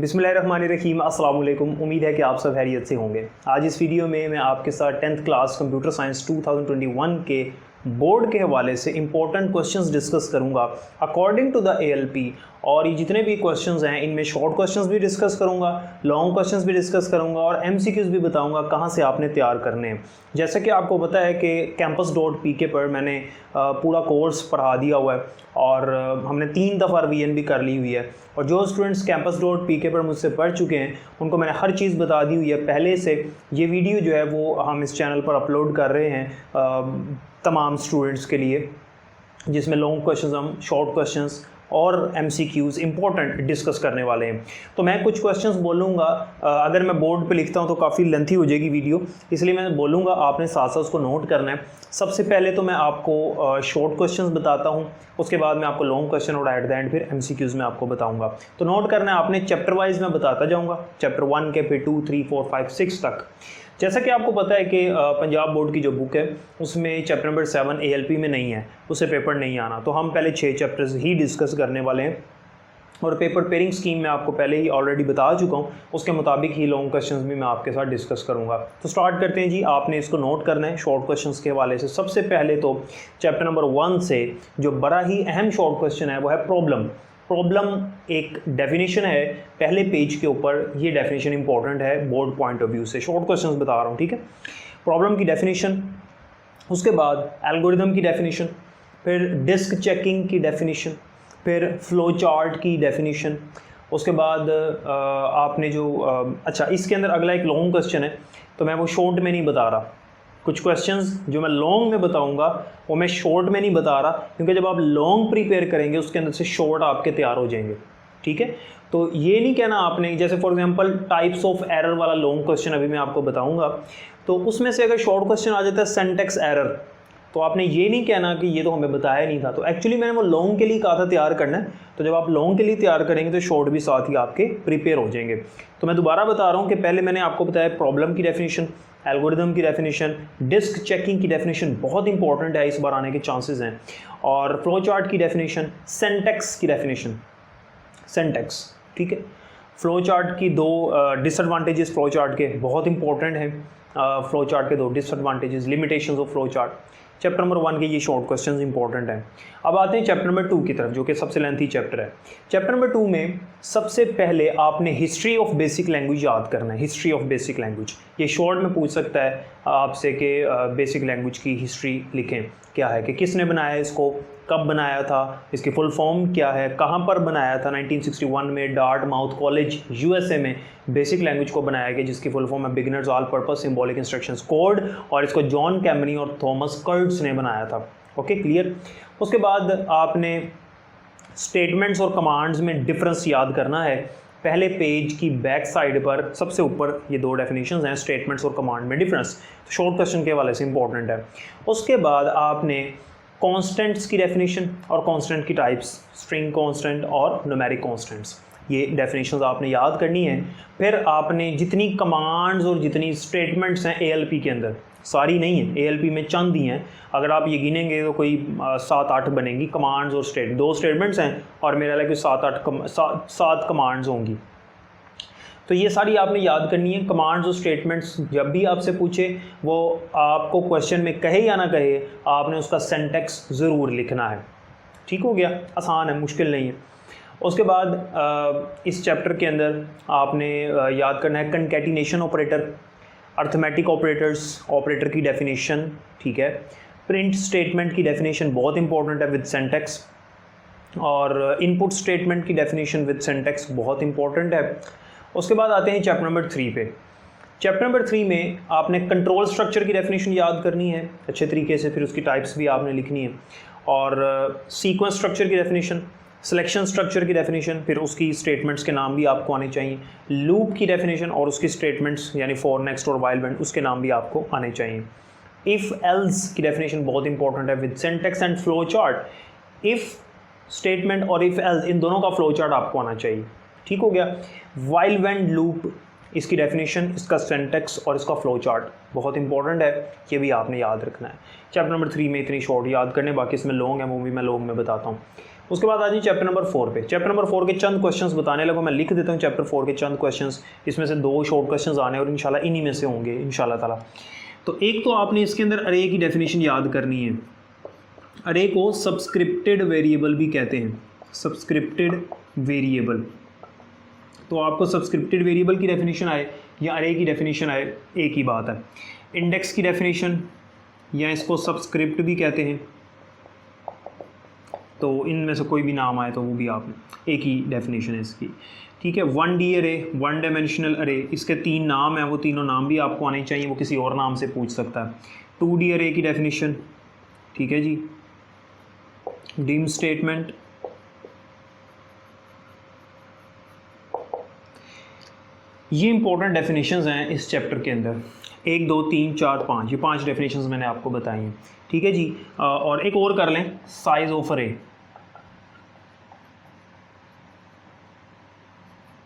बिस्मिल्लाहिर्रहमानिर्रहीम, अस्सलाम वालेकुम। उम्मीद है कि आप सब खैरियत से होंगे। आज इस वीडियो में मैं आपके साथ 10th क्लास कंप्यूटर साइंस 2021 के बोर्ड के हवाले से इंपॉर्टेंट क्वेश्चंस डिस्कस करूंगा अकॉर्डिंग टू द ALP। और ये जितने भी क्वेश्चंस हैं इनमें शॉर्ट क्वेश्चंस भी डिस्कस करूंगा, लॉन्ग क्वेश्चंस भी डिस्कस करूंगा और MCQs भी बताऊंगा कहाँ से आपने तैयार करने हैं। जैसा कि आपको पता है कि campus.pk पर मैंने पूरा कोर्स पढ़ा दिया हुआ है और हमने 3 दफ़ा रिवीजन भी कर ली हुई है। और जो स्टूडेंट्स campus.pk पर मुझसे पढ़ चुके हैं उनको मैंने हर चीज़ बता दी हुई है पहले से। ये वीडियो जो है वो हम इस चैनल पर अपलोड कर रहे हैं तमाम स्टूडेंट्स के लिए, जिसमें लॉन्ग क्वेश्चंस, हम शॉर्ट क्वेश्चंस और MCQs इंपॉर्टेंट डिस्कस करने वाले हैं। तो मैं कुछ क्वेश्चंस बोलूँगा, अगर मैं बोर्ड पे लिखता हूँ तो काफ़ी लेंथी हो जाएगी वीडियो, इसलिए मैं बोलूँगा, आपने साथ साथ उसको नोट करना है। सबसे पहले तो मैं आपको शॉर्ट क्वेश्चंस बताता हूँ, उसके बाद मैं आपको लॉन्ग क्वेश्चन और एट द एंड फिर MCQs में आपको बताऊँगा। तो नोट करना है आपने, चैप्टर वाइज मैं बताता जाऊँगा, चैप्टर 1 के फिर 2, 3, 4, 5, 6 तक। जैसा कि आपको पता है कि पंजाब बोर्ड की जो बुक है उसमें चैप्टर नंबर 7 ALP में नहीं है, उसे पेपर नहीं आना। तो हम पहले 6 चैप्टर्स ही डिस्कस करने वाले हैं और पेपर पेयरिंग स्कीम में आपको पहले ही ऑलरेडी बता चुका हूँ, उसके मुताबिक ही लॉन्ग क्वेश्चंस भी मैं आपके साथ डिस्कस करूँगा। तो स्टार्ट करते हैं जी। आपने इसको नोट करना है शॉर्ट क्वेश्चंस के हवाले से। सबसे पहले तो चैप्टर नंबर 1 से जो बड़ा ही अहम शॉर्ट क्वेश्चन है वो है प्रॉब्लम। प्रॉब्लम एक डेफिनेशन है पहले पेज के ऊपर, ये डेफिनेशन इंपॉर्टेंट है बोर्ड पॉइंट ऑफ व्यू से। शॉर्ट क्वेश्चंस बता रहा हूँ, ठीक है। प्रॉब्लम की डेफिनेशन, उसके बाद एल्गोरिदम की डेफिनेशन, फिर डिस्क चेकिंग की डेफिनेशन, फिर फ्लो चार्ट की डेफिनेशन, उसके बाद आपने जो अच्छा इसके अंदर अगला एक लॉन्ग क्वेश्चन है, तो मैं वो शॉर्ट में नहीं बता रहा। कुछ क्वेश्चंस जो मैं लॉन्ग में बताऊंगा वो मैं शॉर्ट में नहीं बता रहा, क्योंकि जब आप लॉन्ग प्रिपेयर करेंगे उसके अंदर से शॉर्ट आपके तैयार हो जाएंगे, ठीक है। तो ये नहीं कहना आपने, जैसे for example types of error वाला लॉन्ग क्वेश्चन अभी मैं आपको बताऊंगा, तो उसमें से अगर शॉर्ट क्वेश्चन आ जाता है सिंटैक्स एरर, तो आपने ये नहीं कहना कि ये तो हमें बताया नहीं था। तो एक्चुअली मैंने वो लॉन्ग के लिए कहा था तैयार करना है, तो जब आप लॉन्ग के लिए तैयार करेंगे तो शॉर्ट भी साथ ही आपके प्रिपेयर हो जाएंगे। तो मैं दोबारा बता रहा हूँ कि पहले मैंने आपको बताया प्रॉब्लम की डेफिनेशन, एल्गोरिदम की डेफिनेशन, डिस्क चेकिंग की डेफिनेशन बहुत इंपॉर्टेंट है, इस बार आने के चांसेस हैं, और फ्लो चार्ट की डेफिनेशन, सिंटैक्स की डेफिनेशन, सिंटैक्स, ठीक है। फ्लो चार्ट की 2 डिसएडवांटेजेस फ्लो चार्ट के बहुत इंपॉर्टेंट हैं। फ्लो चार्ट के 2 disadvantages, limitations of flow chart. Chapter number 1 के ये शॉर्ट क्वेश्चंस इंपॉर्टेंट हैं। अब आते हैं चैप्टर नंबर 2 की तरफ, जो कि सबसे लेंथी चैप्टर है। चैप्टर नंबर 2 में सबसे पहले आपने हिस्ट्री ऑफ बेसिक लैंग्वेज याद करना है। हिस्ट्री ऑफ बेसिक लैंग्वेज, ये शॉर्ट में पूछ सकता है आपसे कि बेसिक लैंग्वेज की हिस्ट्री लिखें, क्या है कि किसने बनाया इसको, कब बनाया था, इसकी फुल फॉर्म क्या है, कहाँ पर बनाया था। 1961 में डार्टमाउथ कॉलेज USA में बेसिक लैंग्वेज को बनाया गया, जिसकी फुल फॉर्म है beginners all purpose symbolic instructions code, और इसको जॉन कैमनी और थॉमस कर्ट्स ने बनाया था। Okay, clear. उसके बाद आपने स्टेटमेंट्स और कमांड्स में डिफरेंस याद करना है। पहले पेज की बैक साइड पर सबसे ऊपर ये 2 डेफिनेशंस हैं, स्टेटमेंट्स और कमांड में डिफरेंस। तो शॉर्ट क्वेश्चन के हवाले से इंपॉर्टेंट है। उसके बाद आपने कॉन्स्टेंट्स की डेफिनेशन और कॉन्स्टेंट की टाइप्स, स्ट्रिंग कॉन्स्टेंट और न्यूमेरिक कॉन्स्टेंट्स, ये डेफिनेशंस आपने याद करनी है। फिर आपने जितनी कमांड्स और जितनी स्टेटमेंट्स हैं ALP के अंदर, सारी नहीं है, ALP में चंद ही हैं, अगर आप ये गिनेंगे तो कोई 7-8 बनेंगी कमांड्स और 2 स्टेटमेंट्स हैं और मेरा लगे 7 कमांड्स होंगी। तो ये सारी आपने याद करनी है। कमांड्स और स्टेटमेंट्स जब भी आपसे पूछे, वो आपको क्वेश्चन में कहे या ना कहे, आपने उसका सिंटैक्स ज़रूर लिखना है। ठीक हो गया, आसान है, मुश्किल नहीं है। उसके बाद इस चैप्टर के अंदर आपने याद करना है concatenation operator, arithmetic operators, operator की डेफिनेशन, ठीक है। प्रिंट स्टेटमेंट की डेफिनेशन बहुत इंपॉर्टेंट है विद सिंटैक्स, और इनपुट स्टेटमेंट की डेफिनेशन विद सिंटैक्स बहुत इंपॉर्टेंट है। उसके बाद आते हैं चैप्टर नंबर 3 पे। चैप्टर नंबर 3 में आपने कंट्रोल स्ट्रक्चर की डेफिनेशन याद करनी है अच्छे तरीके से, फिर उसकी टाइप्स भी आपने लिखनी है, और सीक्वेंस स्ट्रक्चर की डेफिनेशन, सिलेक्शन स्ट्रक्चर की डेफिनेशन, फिर उसकी स्टेटमेंट्स के नाम भी आपको आने चाहिए, लूप की डेफिनेशन और उसकी स्टेटमेंट्स यानी फॉर, नेक्स्ट और वाइल व्हेन, उसके नाम भी आपको आने चाहिए। इफ़ एल्स की डेफिनेशन बहुत इंपॉर्टेंट है with syntax and flow chart. If statement और इफ़ एल्स, इन दोनों का फ्लो चार्ट आपको आना चाहिए। ठीक हो गया। वाइल व्हेन लूप, इसकी डेफिनेशन, इसका सिंटैक्स और इसका फ्लो चार्ट बहुत इंपॉर्टेंट है, ये भी आपने याद रखना है। चैप्टर नंबर 3 में इतनी शॉर्ट याद करने, बाकी इसमें लॉन्ग है, वो भी मैं लॉन्ग में बताता हूँ। उसके बाद आ जाइए चैप्टर नंबर 4 पे। चैप्टर नंबर 4 के चंद क्वेश्चंस बताने लगो, मैं लिख देता हूँ चैप्टर 4 के चंद क्वेश्चंस, इसमें से 2 शॉर्ट क्वेश्चंस आने और इंशाल्लाह इन्हीं में से होंगे इंशाल्लाह ताला। तो एक तो आपने इसके अंदर अरे की डेफिनेशन याद करनी है। अरे को सब्सक्रिप्टेड वेरिएबल भी कहते हैं, सब्सक्रिप्टेड वेरिएबल। तो आपको सब्सक्रिप्टेड वेरिएबल की डेफिनेशन आए या अरे की डेफिनेशन आए, एक ही बात है। इंडेक्स की डेफिनेशन या इसको सब्सक्रिप्ट भी कहते हैं, तो इनमें से कोई भी नाम आए तो वो भी आप, एक ही डेफिनेशन है इसकी, ठीक है। 1D अरे, 1 डायमेंशनल अरे, इसके 3 नाम हैं, वो तीनों नाम भी आपको आने चाहिए, वो किसी और नाम से पूछ सकता है। 2D अरे की डेफिनेशन, ठीक है जी। डिम स्टेटमेंट, ये इंपॉर्टेंट डेफिनेशंस हैं इस चैप्टर के अंदर। 1 2 3 4 5, ये 5 डेफिनेशंस मैंने आपको बताई हैं, ठीक है जी। और एक और कर लें, साइज ऑफ अरे,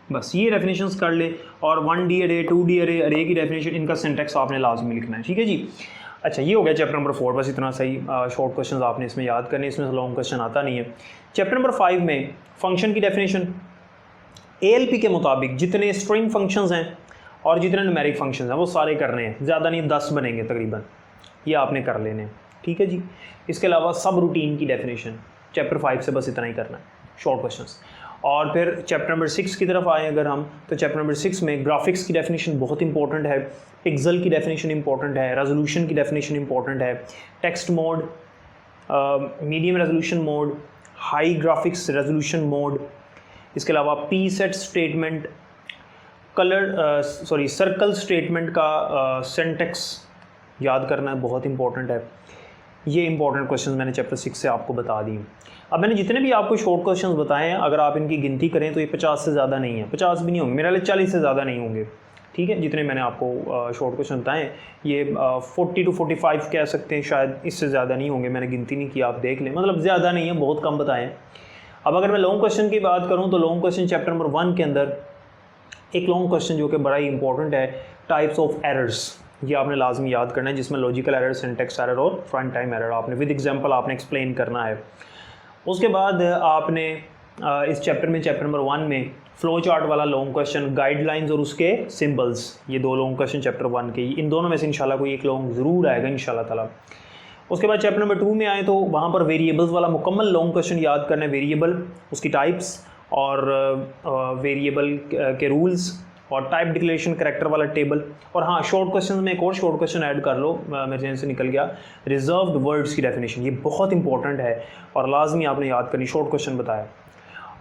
बस ये डेफिनेशंस कर ले। और 1D अरे, 2D अरे, अरे की डेफिनेशन, इनका सिंटैक्स आपने लाजमी लिखना है, ठीक है जी। अच्छा, ये हो गया चैप्टर नंबर 4, बस इतना सही। शॉर्ट क्वेश्चंस आपने इसमें याद करने, इसमें लॉन्ग क्वेश्चन आता नहीं है। चैप्टर नंबर 5 में फंक्शन की डेफिनेशन, ALP के मुताबिक जितने स्ट्रिंग फंक्शंस हैं और जितने न्यूमेरिक फंक्शंस हैं वो सारे करने हैं, ज़्यादा नहीं 10 बनेंगे तकरीबन, ये आपने कर लेने हैं, ठीक है जी। इसके अलावा सब रूटीन की डेफिनेशन चैप्टर 5 से बस इतना ही करना है, शॉर्ट क्वेश्चंस। और फिर चैप्टर नंबर 6 की तरफ आए अगर हम, तो चैप्टर नंबर 6 में ग्राफिक्स की डेफिनेशन बहुत इंपॉर्टेंट है, पिक्सल की डेफिनेशन इंपॉर्टेंट है, रेजोल्यूशन की डेफिनेशन इंपॉर्टेंट है, text mode, medium resolution mode, high graphics resolution mode. इसके अलावा P set statement, circle statement का सिंटैक्स याद करना बहुत इंपॉर्टेंट है। ये इंपॉर्टेंट क्वेश्चंस मैंने चैप्टर 6 से आपको बता दिए। अब मैंने जितने भी आपको शॉर्ट क्वेश्चंस बताए हैं, अगर आप इनकी गिनती करें तो ये 50 से ज़्यादा नहीं है, 50 भी नहीं होंगे, मेरे लिए 40 से ज़्यादा नहीं होंगे, ठीक है। जितने मैंने आपको शॉर्ट क्वेश्चन बताए ये 40 to 45 कह सकते हैं, शायद इससे ज़्यादा नहीं होंगे, मैंने गिनती नहीं की, आप देख लें, मतलब ज़्यादा नहीं है, बहुत कम बताए हैं। अब अगर मैं लॉन्ग क्वेश्चन की बात करूँ तो लॉन्ग क्वेश्चन चैप्टर नंबर 1 के अंदर एक लॉन्ग क्वेश्चन जो कि बड़ा ही इंपॉर्टेंट है, टाइप्स ऑफ एरर्स, ये आपने लाजमी याद करना है, जिसमें लॉजिकल एरर, सिंटैक्स एरर और फ्रंट टाइम एरर आपने विद एग्जांपल आपने एक्सप्लेन करना है। उसके बाद आपने इस चैप्टर में, चैप्टर नंबर 1 में फ्लो चार्ट वाला लॉन्ग क्वेश्चन, गाइडलाइंस और उसके सिंबल्स, ये 2 लॉन्ग क्वेश्चन चैप्टर 1 के, इन दोनों में से इंशाल्लाह कोई एक लॉन्ग ज़रूर आएगा इंशाल्लाह ताला। उसके बाद चैप्टर नंबर 2 में आए तो वहाँ पर वेरिएबल्स वाला मुकम्मल लॉन्ग क्वेश्चन याद करना है, वेरिएबल, उसकी टाइप्स और वेरिएबल के रूल्स और टाइप डिक्लेरेशन करैक्टर वाला टेबल। और हाँ, शॉर्ट क्वेश्चन में एक और शॉर्ट क्वेश्चन ऐड कर लो, मेरे जहन से निकल गया, रिजर्व्ड वर्ड्स की डेफिनेशन, ये बहुत इंपॉर्टेंट है और लाजमी आपने याद करनी, शॉर्ट क्वेश्चन बताया।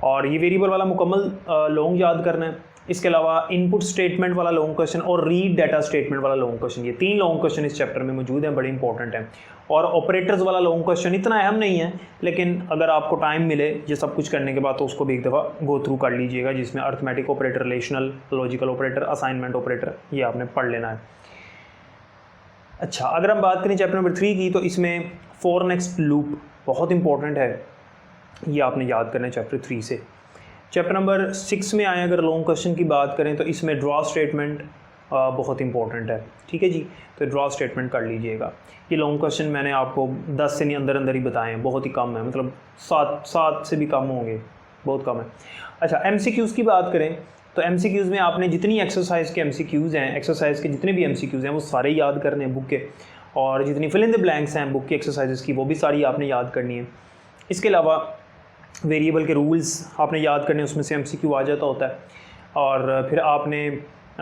और ये वेरिएबल वाला मुकम्मल लॉन्ग याद करना है। इसके अलावा इनपुट स्टेटमेंट वाला लॉन्ग क्वेश्चन और रीड डाटा स्टेटमेंट वाला लॉन्ग क्वेश्चन, ये 3 लॉन्ग क्वेश्चन इस चैप्टर में मौजूद हैं, बड़े इंपॉर्टेंट हैं। और ऑपरेटर्स वाला लॉन्ग क्वेश्चन इतना अहम नहीं है, लेकिन अगर आपको टाइम मिले ये सब कुछ करने के बाद तो उसको भी एक दफ़ा गो थ्रू कर लीजिएगा, जिसमें arithmetic operator, relational, logical operator, assignment operator, ये आपने पढ़ लेना है। अच्छा, अगर हम बात करें चैप्टर नंबर 3 की, तो इसमें फॉर नेक्स्ट लूप बहुत इंपॉर्टेंट है, ये आपने याद करना है चैप्टर 3 से। चैप्टर नंबर 6 में आए अगर लॉन्ग क्वेश्चन की बात करें तो इसमें ड्रॉ स्टेटमेंट बहुत इंपॉर्टेंट है, ठीक है जी, तो ड्रॉ स्टेटमेंट कर लीजिएगा। ये लॉन्ग क्वेश्चन मैंने आपको 10 से नहीं अंदर ही बताए हैं, बहुत ही कम है, मतलब 7 से भी कम होंगे, बहुत कम है। अच्छा, MCQs की बात करें तो MCQs में आपने जितनी एक्सरसाइज के MCQs हैं, एक्सरसाइज के जितने भी MCQs हैं वो सारे याद करने हैं बुक के, और जितनी फिल इन द ब्लैंक्स हैं बुक की एक्सरसाइजेस की वो भी सारी आपने याद करनी है। इसके अलावा वेरिएबल के रूल्स आपने याद करने, उसमें से MCQ आ जाता होता है। और फिर आपने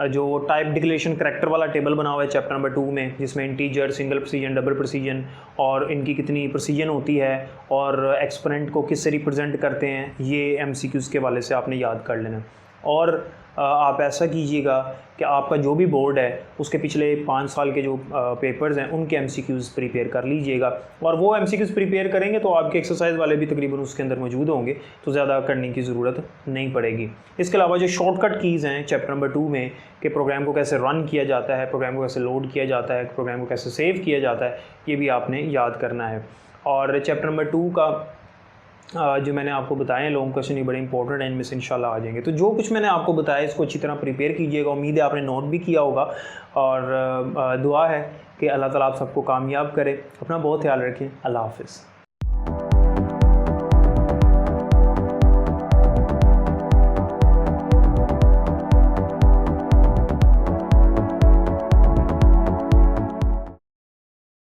जो टाइप डिक्लेरेशन करैक्टर वाला टेबल बना हुआ है चैप्टर नंबर 2 में, जिसमें integer, single precision, double precision और इनकी कितनी प्रेसिजन होती है और एक्सपोनेंट को किससे रिप्रेजेंट करते हैं, ये MCQs के वाले से आपने याद कर लेना। और आप ऐसा कीजिएगा कि आपका जो भी बोर्ड है उसके पिछले 5 साल के जो पेपर्स हैं उनके MCQs प्रिपेयर कर लीजिएगा, और वो MCQs प्रिपेयर करेंगे तो आपके एक्सरसाइज वाले भी तकरीबन उसके अंदर मौजूद होंगे, तो ज़्यादा करने की ज़रूरत नहीं पड़ेगी। इसके अलावा जो शॉर्टकट कीज़ हैं चैप्टर नंबर 2 में, कि प्रोग्राम को कैसे रन किया जाता है, प्रोग्राम को कैसे लोड किया जाता है, प्रोग्राम को कैसे सेव किया जाता है, ये भी आपने याद करना है। और चैप्टर नंबर 2 का जो मैंने आपको बताए हैं लॉन्ग क्वेश्चन, ये बड़े इंपॉर्टेंट हैं, इनमें से इंशाल्लाह आ जाएंगे। तो जो कुछ मैंने आपको बताया इसको अच्छी तरह प्रिपेयर कीजिएगा। उम्मीद है आपने नोट भी किया होगा, और दुआ है कि अल्लाह ताला आप सबको कामयाब करे। अपना बहुत ख्याल रखें। अल्लाह हाफ़िज़।